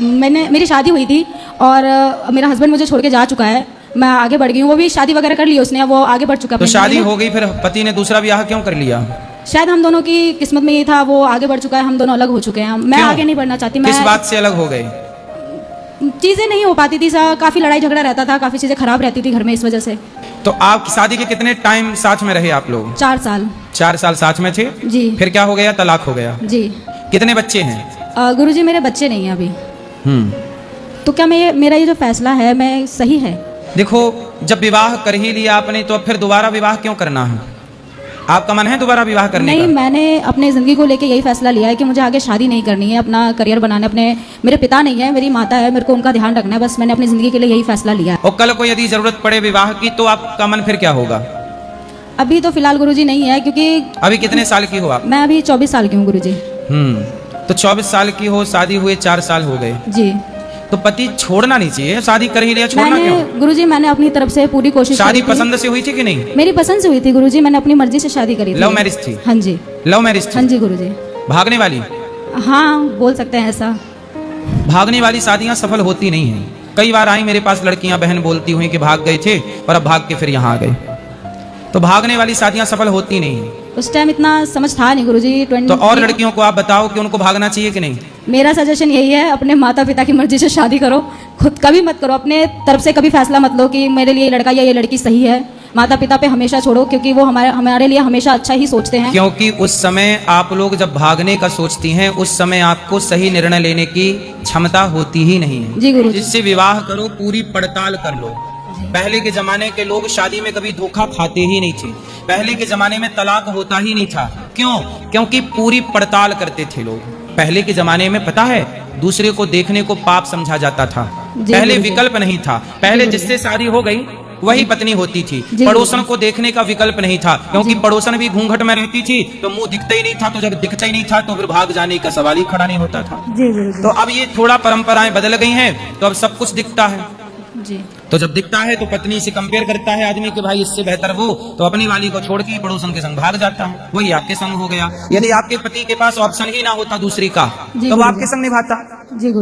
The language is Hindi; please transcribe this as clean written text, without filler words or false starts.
मेरी शादी हुई थी और मेरा हस्बैंड मुझे छोड़ के जा चुका है। मैं आगे बढ़ गई हूँ, वो भी शादी वगैरह कर ली उसने, वो आगे बढ़ चुका है। तो शादी हो गई, फिर पति ने दूसरा ब्याह क्यों कर लिया? शायद हम दोनों की किस्मत में ये था, वो आगे बढ़ चुका है, हम दोनों अलग हो चुके हैं। मैं क्यों? आगे नहीं बढ़ना चाहती। किस बात से अलग हो गए? चीजें नहीं हो पाती थी, काफी लड़ाई झगड़ा रहता था, काफी चीजें खराब रहती थी घर में, इस वजह से। तो आप शादी के कितने टाइम साथ में रहे आप लोग? 4 साल। 4 साल साथ में थे जी। फिर क्या हो गया? तलाक हो गया। जी। कितने बच्चे हैं? गुरुजी मेरे बच्चे नहीं हैं अभी। तो क्या मेरा ये जो फैसला है मैं सही है? देखो, जब विवाह कर ही लिया आपने तो अब फिर दोबारा विवाह क्यों करना है? आपका मन है दोबारा विवाह करने नहीं, का? मैंने अपने ज़िंदगी को लेके यही फैसला लिया है कि मुझे आगे शादी नहीं करनी है, अपना करियर बनाना है। मेरे पिता नहीं है, मेरी माता है, मेरे को उनका ध्यान रखना है, बस मैंने अपनी ज़िंदगी के लिए यही फैसला लिया है। और कल को यदि जरूरत पड़े विवाह की तो आपका मन फिर क्या होगा? अभी तो फिलहाल गुरुजी नहीं है, क्योंकि अभी कितने साल की हो आप? मैं अभी 24 साल की हूँ गुरुजी। तो 24 साल की हो, शादी हुए 4 साल हो गए, जी। तो पति छोड़ना नहीं चाहिए? शादी कर ही लिया, छोड़ना क्यों? गुरुजी मैंने अपनी तरफ से पूरी कोशिश शादी करी थी। पसंद से हुई थी कि नहीं? मेरी पसंद से हुई थी गुरुजी, मैंने अपनी मर्जी से शादी करी थी। लव मैरिज थी? हाँ जी। लव मैरिज थी? हाँ जी गुरुजी। भागने वाली? हाँ, बोल सकते हैं ऐसा। भागने वाली शादियां सफल होती नहीं हैं। कई बार आई मेरे पास लड़कियां, बहन बोलती हुई कि भाग गए थे और अब भाग के फिर यहाँ आ गए। तो भागने वाली शादियां सफल होती नहीं हैं। उस टाइम इतना समझ था नहीं गुरुजी। तो और लड़कियों को आप बताओ कि उनको भागना चाहिए कि नहीं? मेरा सजेशन यही है, अपने माता पिता की मर्जी से शादी करो, खुद कभी मत करो, अपने तरफ से कभी फैसला मत लो कि मेरे लिए लड़का या ये लड़की सही है। माता पिता पे हमेशा छोड़ो, क्योंकि वो हमारे लिए हमेशा अच्छा ही सोचते हैं। क्योंकि उस समय आप लोग जब भागने का सोचती हैं, उस समय आपको सही निर्णय लेने की क्षमता होती ही नहीं है। जी गुरुजी। जिससे विवाह करो, पूरी पड़ताल कर लो। पहले के जमाने के लोग शादी में कभी धोखा खाते ही नहीं थे। पहले के जमाने में तलाक होता ही नहीं था। क्यों? क्योंकि पूरी पड़ताल करते थे लोग। पहले के जमाने में पता है, दूसरे को देखने को पाप समझा जाता था। पहले विकल्प नहीं था। पहले जिससे शादी हो गई वही पत्नी होती थी। पड़ोसन को देखने का विकल्प नहीं था, क्योंकि पड़ोसन भी घूंघट में रहती थी तो मुंह दिखता ही नहीं था। तो जब दिखता ही नहीं था तो फिर भाग जाने का सवाल ही खड़ा नहीं होता था। तो अब ये थोड़ा परंपराएं बदल गई हैं, तो अब सब कुछ दिखता है। जी। तो जब दिखता है तो पत्नी से कंपेयर करता है आदमी कि भाई इससे बेहतर वो, तो अपनी वाली को छोड़ के पड़ोसन के संग भाग जाता है। वही आपके संग हो गया। यदि आपके पति के पास ऑप्शन ही ना होता दूसरी का, तो वो आपके संग निभाता। जी गुरु।